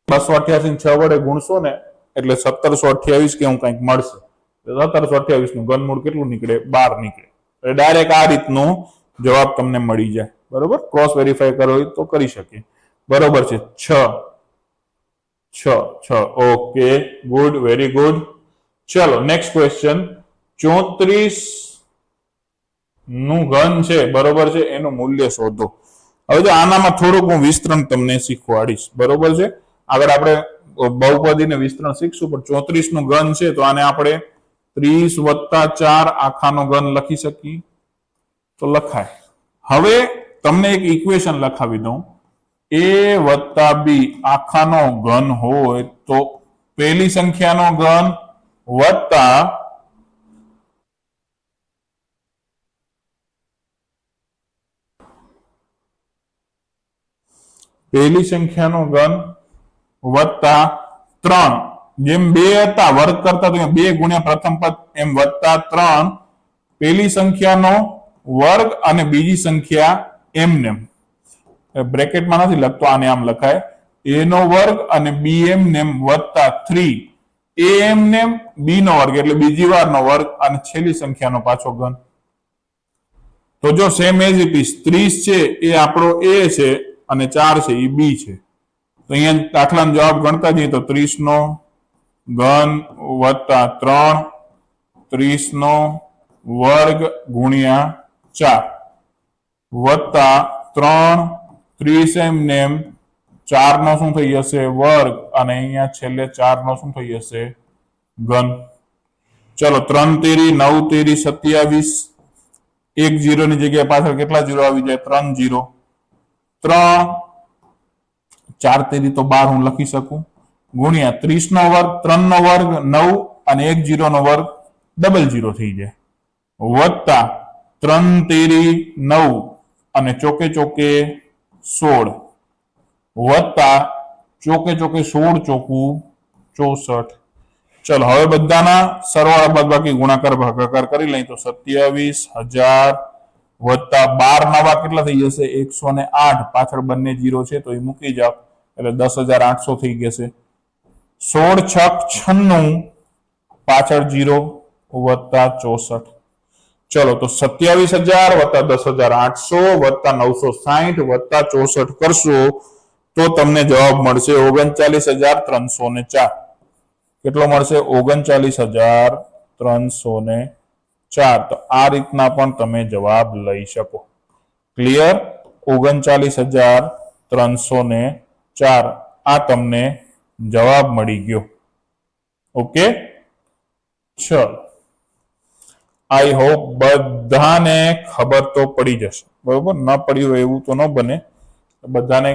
બસો 88 6 વડે ગુણશો ને એટલે 1728 કે હું કંઈક મળશે. 1728 નું ઘનમૂળ કેટલું નીકળે? 12 નીકળે. એટલે ડાયરેક્ટ આ રીતનું જવાબ તમને મળી જાય. બરોબર, ક્રોસ વેરીફાઈ કરો તો કરી શકીએ. બરોબર છે, 6. Okay, good, very good. ચલો, નેક્સ્ટ ક્વેશ્ચન. 34 નું ઘન છે, બરોબર છે, એનું મૂલ્ય શોધો. હવે જો આનામાં થોડુંક હું વિસ્તરણ તમને શીખવાડીશ. બરોબર છે, આગળ આપણે બહુપદીને વિસ્તરણ શીખશું, પણ 34 નું ઘન છે તો આને આપણે 30 + 4 આખાનો ઘન લખી શકીએ તો લખાય. હવે તમને એક ઇક્વેશન લખાવી દઉં. a + b આખાનો ઘન હોય તો પહેલી સંખ્યાનો ઘન વત્તા પહેલી સંખ્યાનો ઘન વત્તા 3, જેમ 2 હતા વર્ગ કરતા તો 2 ગુણ્યા પ્રથમ પદ, એમ વત્તા 3 પહેલી સંખ્યાનો વર્ગ અને બીજી સંખ્યા એમનેમ. બ્રેકેટમાં નથી લખતો, આને આમ લખાય a નો વર્ગ અને b એમનેમ વત્તા 3 a એમનેમ b નો વર્ગ એટલે બીજી વારનો વર્ગ અને છેલ્લી સંખ્યાનો પાછો ઘન. તો જો સેમ એઝ ઇટ ઇઝ 30 છે એ આપણો a છે અને 4 છે એ b છે. તો અહીંયા દાખલાનો જવાબ ગણતા જઈએ તો 30 નો ઘન વત્તા 3, 30 નો વર્ગ ગુણ્યા 4 વત્તા 3 30 એમનેમ 4 નો શું થઈ જશે? વર્ગ, અને અહીંયા છેલ્લે 4 નો શું થઈ જશે? ઘન. ચલો, 3 તેરી 9 તેરી 27. એક 0 ની જગ્યાએ પાછળ કેટલા 0 આવી જાય? 3 0. 3 4 તેરી તો 12 હું લખી શકું, ગુણ્યા 30 નો વર્ગ, 3 નો વર્ગ 9 અને 1 0 નો વર્ગ 00 થઈ જાય, વત્તા 3 તેરી 9 અને ચોકે ચોકે 16 વત્તા ચોકે ચોકે 16 ચોકું 64. ચલો, હવે બધાના સરવાળા બાદબાકી ગુણાકાર ભાગાકાર કરી લઈએ તો 27,000 વત્તા 12 નવા કેટલા થઈ જશે? 108. પાછળ બંને 0 છે તો એ મૂકી જાવ એટલે 10,800 થઈ જશે. 16 છક 96, પાછળ 0 વત્તા 64. ચલો, તો 27,000 વત્તા 10,800 વત્તા 960 વત્તા 64 કરશો તો તમને જવાબ મળશે 39,304. કેટલો મળશે? 39,304. તો આ રીતના પણ તમે જવાબ લઈ શકો. ક્લિયર? 39,304 આ તમને જવાબ મળી ગયો. ઓકે, ચલો, આઈ હોપ બધાને ખબર તો પડી જશે. બરોબર, ન પડી હોય એવું તો ન બને, બધાને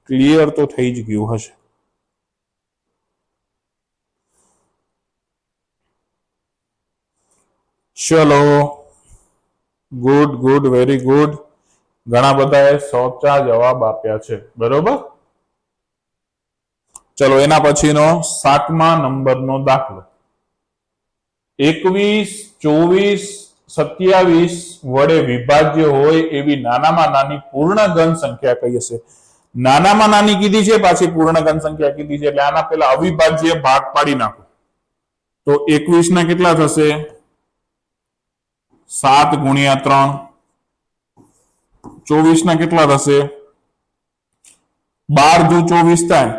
ક્લિયર તો થઈ જ ગયું હશે. ચલો, ગુડ ગુડ, વેરી ગુડ. ઘણા બધાએ સાચા જવાબ આપ્યા છે. બરોબર, ચલો, એના પછીનો 7મા નંબરનો દાખલો. 21, 24, 27 વડે વિભાજ્ય હોય એવી નાનામાં નાની પૂર્ણ ઘન સંખ્યા કઈ હશે? નાનામાં નાની કીધી છે, પાછી પૂર્ણ ઘન સંખ્યા કીધી છે, એટલે આના પહેલા અવિભાજ્ય ભાગ પાડી નાખો તો 21 ના કેટલા થશે? 7 ગુણ્યા 3. 24 ના કેટલા થશે? 12 દુ 24 થાય,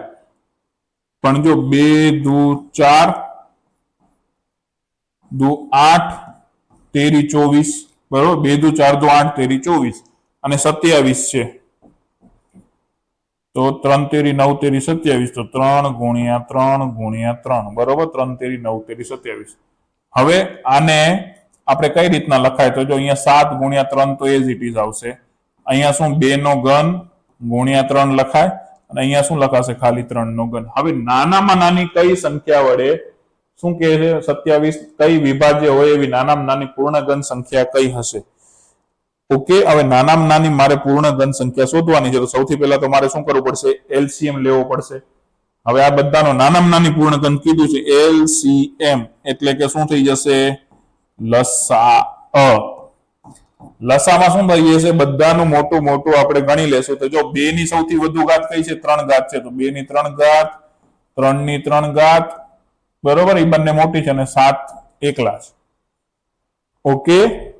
પણ જો 2 દુ 4 8 તેરી 24, બરોબર, 2 દુ 4 દુ 8 તેરી 24 અને 27 છે, તો 3 તેરી 9 તેરી 27, તો 3 ગુણ્યા 3 ગુણ્યા 3, બરોબર, 3 તેરી 9 તેરી 27. હવે આને આપણે કઈ રીતના લખાય, તો જો અહીંયા 7 ગુણ્યા 3 તો એઝ ઇટ ઇઝ આવશે. અહીંયા શું 2 નો ઘન ગુણ્યા 3 લખાય અને અહીંયા શું લખાશે, ખાલી 3 નો ઘન. હવે નાનામાં નાની કઈ સંખ્યા વડે શું કહે છે 27 કઈ વિભાજ્ય હોય એવી નાનામાં નાની પૂર્ણ ઘન સંખ્યા કઈ હશે? ઓકે, હવે નાનામાં નાની મારે પૂર્ણ ઘન સંખ્યા શોધવાની છે, તો સૌથી પહેલા તો મારે શું કરવું પડશે, એલસીએમ લેવો પડશે. હવે આ બધાનો નાનામાં નાની પૂર્ણ ઘન કીધું છે, એલસીએમ એટલે કે શું થઈ જશે, લસા. લસામાં શું થઈ જશે, બધાનું મોટું મોટું આપણે ગણી લેશું. તો જો 2 ની સૌથી વધુ ઘાત કઈ છે, 3 ઘાત છે, તો 2 ની 3 ઘાત, 3 ની 3 ઘાત, બરોબર, એ બંને મોટી છે, અને 7 એકલા છે. ઓકે,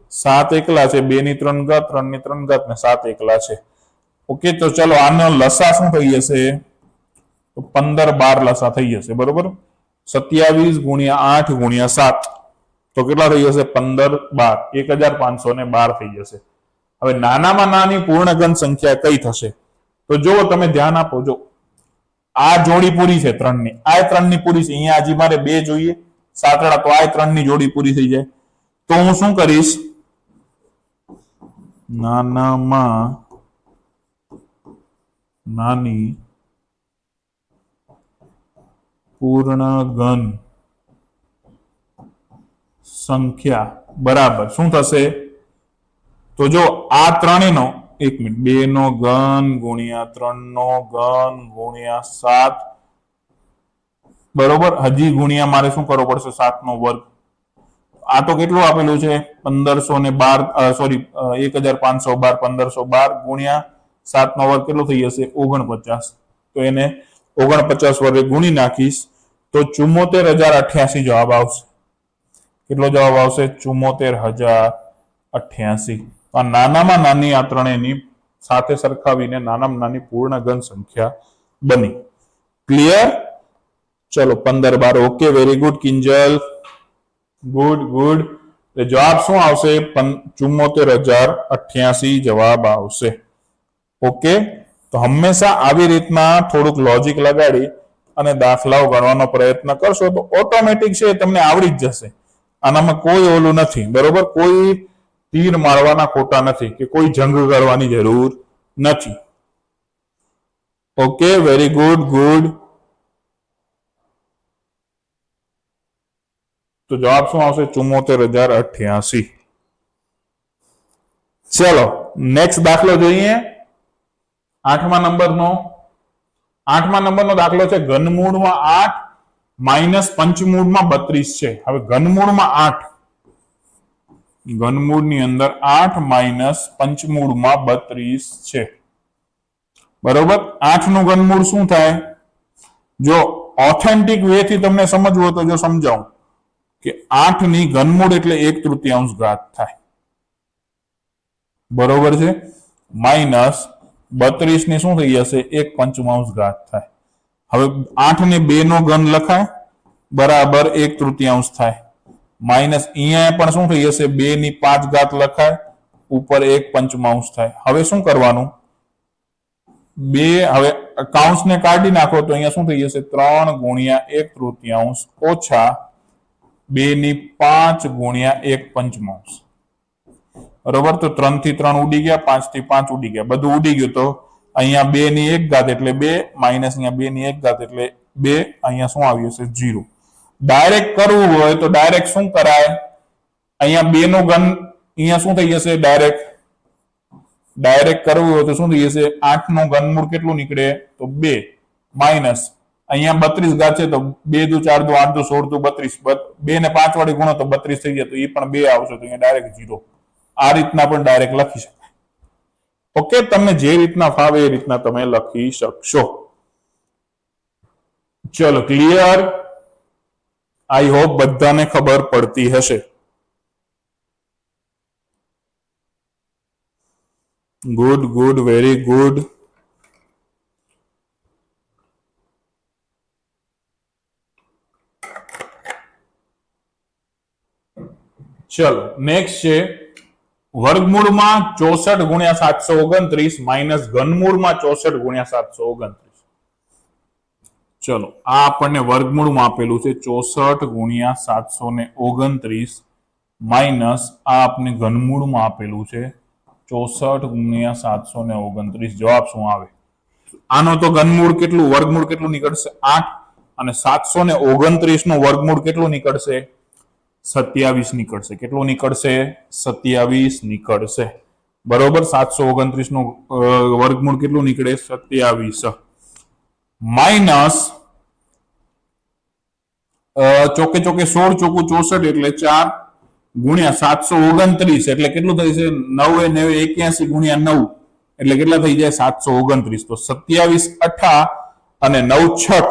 7 એકલા છે, 2 ની 3 ઘાત, 3 ની 3 ઘાત ને 7 એકલા છે. ઓકે, તો ચલો આનો લસા શું થઈ જશે, તો 15 12 લસા થઈ જશે, બરોબર. 27 ગુણ્યા 8 ગુણ્યા 7, તો કેટલા થઈ જશે, 15 12, 1512 થઈ જશે. હવે નાનામાં નાની પૂર્ણ ઘન સંખ્યા કઈ થશે, તો જુઓ તમે ધ્યાન આપો. જો આ જોડી પૂરી છે 3 ની, આ 3 ની પૂરી છે, અહીંયા હજી મારે 2 જોઈએ સાતડા, તો આ 3 ની જોડી પૂરી થઈ જાય. તો હું શું કરીશ, નાનામાં નાની પૂર્ણ ઘન સંખ્યા બરાબર શું થશે, તો જો આ ત્રણેયનો 1 મિનિટ, 2 નો ઘન ગુણ્યા 3 નો ઘન ગુણ્યા 7, બરોબર, હજી ગુણ્યા મારે શું કરવો પડશે, 7 નો વર્ગ. આ તો કેટલું આપેલું છે, 1512, સોરી 1512, 1512 ગુણ્યા 7 નો વર્ગ કેટલો થઈ જશે, 49. તો એને 49 વડે ગુણી નાખીશ તો 74,088 જવાબ આવશે. કેટલો જવાબ આવશે, 74,088. આ નાનામાં નાની આ ત્રણેયની સાથે સરખાવીને નાનામાં નાની પૂર્ણ ઘન સંખ્યા બની. ક્લિયર? ચલો 15 12. Okay, very good Kinjal, good good. જવાબ શું આવશે, 74,088 જવાબ આવશે. ઓકે, તો હંમેશા આવી રીતના થોડુંક લોજિક લગાડી અને દાખલાઓ ગણવાનો પ્રયત્ન કરશો તો ઓટોમેટિક છે તમને આવડી જ જશે. આનામાં કોઈ ઓલું નથી, બરોબર, કોઈ તીર મારવાના ખોટા નથી કે કોઈ જંગ કરવાની જરૂર નથી. Okay, very good good. તો જવાબ શું આવશે, 74,088. ચલો નેક્સ્ટ દાખલો જોઈએ. 8મા નંબરનો દાખલો છે, ઘનમૂળમાં 8 માઇનસ પંચમૂળમાં 32 છે. હવે ઘનમૂળમાં 8, ઘનમૂળની અંદર 8 માઇનસ પંચમૂળમાં 32 છે, બરોબર. 8 નું ઘનમૂળ શું થાય, જો ઓથેન્ટિક વે થી તમને સમજવું હોય તો જો સમજાવું કે 8 ની ઘનમૂળ એટલે 1/3 ઘાત થાય, બરોબર છે, માઇનસ 32 ની શું થઈ જશે, 1/5 ઘાત થાય. હવે 8 ને 2 નો ઘન લખાય, બરાબર 1/3 થાય, માઇનસ અહીંયા પણ શું થઈ જશે, 2 ની 5 ઘાત લખાય, ઉપર 1/5 થાય. હવે શું કરવાનું, હવે કૌંસને કાઢી નાખો તો અહીંયા શું થઈ જશે, 3 ગુણ્યા 1/3 ઓછા 2 ની 5 ગુણ્યા 1/5, બરોબર. તો 3 થી 3 ઉડી ગયા, 5 થી 5 ઉડી ગયા, બધું ઉડી ગયું. તો અહીંયા 2 ની 1 ઘાત એટલે 2, માઇનસ અહીંયા 2 ની 1 ઘાત એટલે 2, અહીંયા શું આવ્યું છે, 0. ડાયરેક્ટ કરવું હોય તો ડાયરેક્ટ શું કરાય, અહીંયા 2 નો ઘન અહીંયા શું થઈ જશે, ડાયરેક્ટ કરવું હોય તો શું થઈ જશે, 8 નું ઘનમૂળ કેટલું નીકળે, તો 2, માઇનસ અહીંયા 32 ઘાત છે, તો 2 દુ 4 દુ 8 દુ 16 દુ 32, 2 ને 5 વડે ગુણો તો 32 થઈ જાય, તો એ પણ 2 આવશે, તો અહીંયા ડાયરેક્ટ 0. આ રીતના પણ ડાયરેક્ટ લખી શકાય. ઓકે, તમને જે રીતના ફાવે એ રીતના તમે લખી શકશો. ચલો ક્લિયર? આઈ હોપ બધાને ખબર પડતી હશે. Good good, very good. ચલો નેક્સ્ટ છે વર્ગમૂળમાં 64 ગુણ્યા 729 માઇનસ ઘનમૂળમાં 64 ગુણ્યા 729. ચલો આ આપણને વર્ગમૂળમાં આપેલું છે 64 ગુણ્યા 729 માઇનસ આ આપણને ઘનમૂળમાં આપેલું છે 64 ગુણ્યા 729. જવાબ શું આવે? આનો તો ઘનમૂળ કેટલું, વર્ગમૂળ કેટલું નીકળશે? 8. અને 729 નું વર્ગમૂળ કેટલું નીકળશે? 27 નીકળશે. કેટલું નીકળશે? 27 નીકળશે. બરોબર. 729 નું વર્ગમૂળ કેટલું નીકળે? 27. માઇનસ ચોકે ચોકે 16 ચોકું 64 એટલે 4 ગુણ્યા 729 એટલે કેટલું થઈ છે? 9 9 81 ગુણ્યા 9 એટલે કેટલા થઈ જાય? 729. તો 27 8 અને 9 6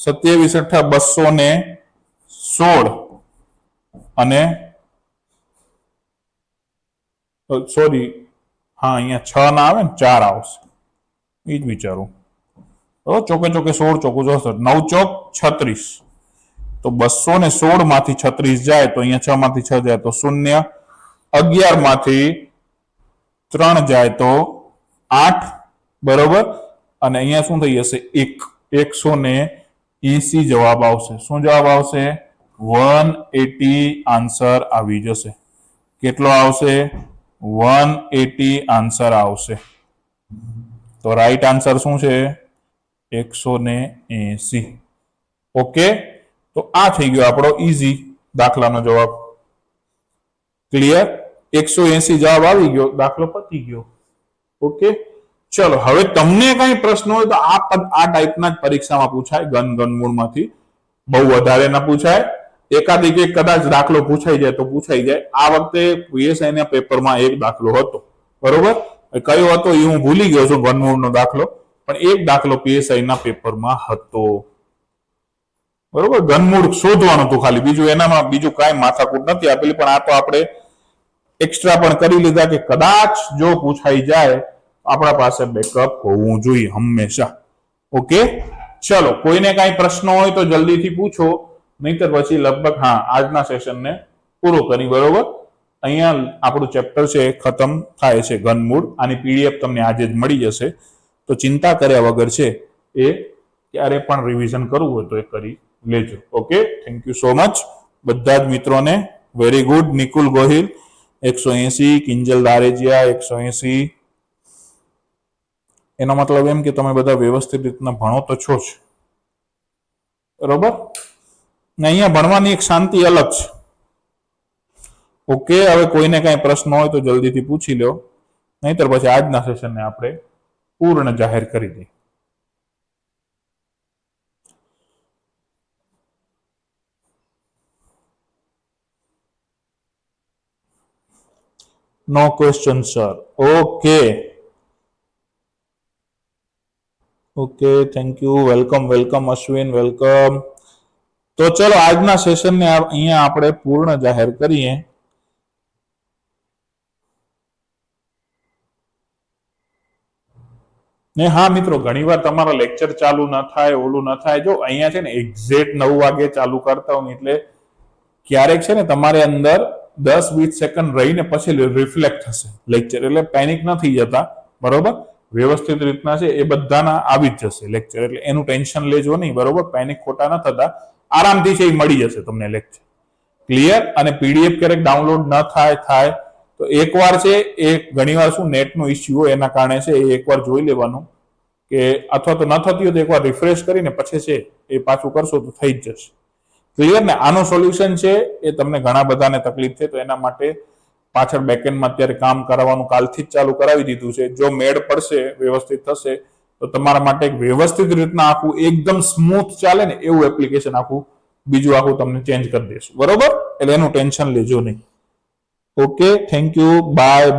27 8 216 અને સોરી હા અહીંયા 6 ના આવે ને 4 આવશે એ જ વિચારું. ચોકે ચોકે 16 ચોકું 64 9 ચોક 36 તો 216 માંથી 36 જાય તો અહીંયા 6 માંથી 6 જાય તો 0 11 માંથી 3 જાય તો 8 બરોબર. અને અહીંયા શું થઈ જશે? 180 જવાબ આવશે. શું જવાબ આવશે? 180 આન્સર આવી જશે. કેટલો આવશે? 180 આન્સર આવશે. તો રાઈટ આન્સર શું છે? 180. ઓકે, તો આ થઈ ગયો આપણો ઈઝી દાખલાનો જવાબ. ક્લિયર? 180 જવાબ આવી ગયો, દાખલો પતી ગયો. ઓકે, ચલો હવે તમને કઈ પ્રશ્ન હોય તો આ ટાઈપના જ પરીક્ષામાં પૂછાય. ઘનમૂળમાંથી બહુ વધારે ના પૂછાય. એકાદી એક કદાચ દાખલો પૂછાઈ જાય તો પૂછાઈ જાય. આ વખતે પીએસઆઈ ના પેપરમાં એક દાખલો હતો. બરોબર, કયો હતો એ હું ભૂલી ગયો છું, ઘનમૂળનો દાખલો, પણ એક દાખલો પીએસઆઈ ના પેપરમાં હતો. બરોબર, ઘનમૂળ શોધવાનું હતું ખાલી, બીજું એનામાં બીજું કાંઈ માથાકૂટ નથી આપેલી. પણ આ તો આપણે એક્સ્ટ્રા પણ કરી લીધા કે કદાચ જો પૂછાઈ જાય આપણા પાસે બેકઅપ હોવું જોઈએ હંમેશા. ઓકે, ચલો કોઈને કાંઈ પ્રશ્ન હોય તો જલ્દીથી પૂછો, નહીતર પછી લગભગ હા આજના સેશનને પૂરો કરી. બરોબર, અહીંયા આપણું ચેપ્ટર છે ખતમ થાય છે ઘનમૂળ. આની પીડીએફ તમને આજે જ મળી જશે, તો ચિંતા કર્યા વગર છે એ ક્યારે પણ રિવિઝન કરવું હોય તો એ કરી લેજો. Okay, thank you so much બધા જ મિત્રોને. Very good. નિકુલ ગોહિલ 180, કિંજલ દારેજિયા 180. એનો મતલબ એમ કે તમે બધા વ્યવસ્થિત રીતના ભણો તો છો જ. બરોબર, ને અહીંયા ભણવાની એક શાંતિ અલગ છે. ઓકે, હવે કોઈને કાંઈ પ્રશ્ન હોય તો જલ્દીથી પૂછી લો, નહીતર પછી આજના સેશનને આપણે પૂર્ણ જાહેર કરી દઈએ. No question sir. Okay, thank you. Welcome Ashwin, welcome. તો ચલો આજના સેશનને અહીંયા આપણે પૂર્ણ જાહેર કરીએ. ને હા મિત્રો, ઘણીવાર તમારા લેક્ચર ચાલુ ન થાય, ઓલું ન થાય. જો અહીંયા છે ને એક્ઝેક્ટ 9 વાગે ચાલુ કરતા હોય એટલે ક્યારેક છે ને તમારે અંદર 10-20 સેકન્ડ રહીને પછી રિફ્લેક્ટ થશે લેક્ચર, એટલે પેનિક ન થઈ જતા. બરોબર, વ્યવસ્થિત રીતના છે એ બધાના આવી જ જશે લેક્ચર, એટલે એનું ટેન્શન લેજો નહીં. બરોબર, પેનિક ખોટા ન થતા, આરામથી છે એ મળી જશે તમને લેક્ચર. ક્લિયર? અને પીડીએફ ક્યારેક ડાઉનલોડ ન થાય તો એકવાર છે એ ઘણીવાર શું નેટનો ઇસ્યુ હોય એના કારણે છે એ એકવાર જોઈ લેવાનું, કે અથવા તો ન થતી હોય તો એકવાર રિફ્રેશ કરીને પછી છે એ પાછું કરશો તો થઈ જ જશે. ક્લિયર ને? આનું સોલ્યુશન છે એ તમને ઘણા બધાને તકલીફ છે તો એના માટે પાછળ બેકએન્ડમાં અત્યારે કામ કરાવવાનું કાલથી જ ચાલુ કરાવી દીધું છે. જો મેળ પડશે, વ્યવસ્થિત થશે તો તમારા માટે એક વ્યવસ્થિત રીતના આખું એકદમ સ્મૂથ ચાલે ને એવું એપ્લિકેશન આખું બીજું આખું તમને ચેન્જ કરી દેશું. બરોબર, એટલે એનું ટેન્શન લેજો નહીં. Okay, thank you. બાય.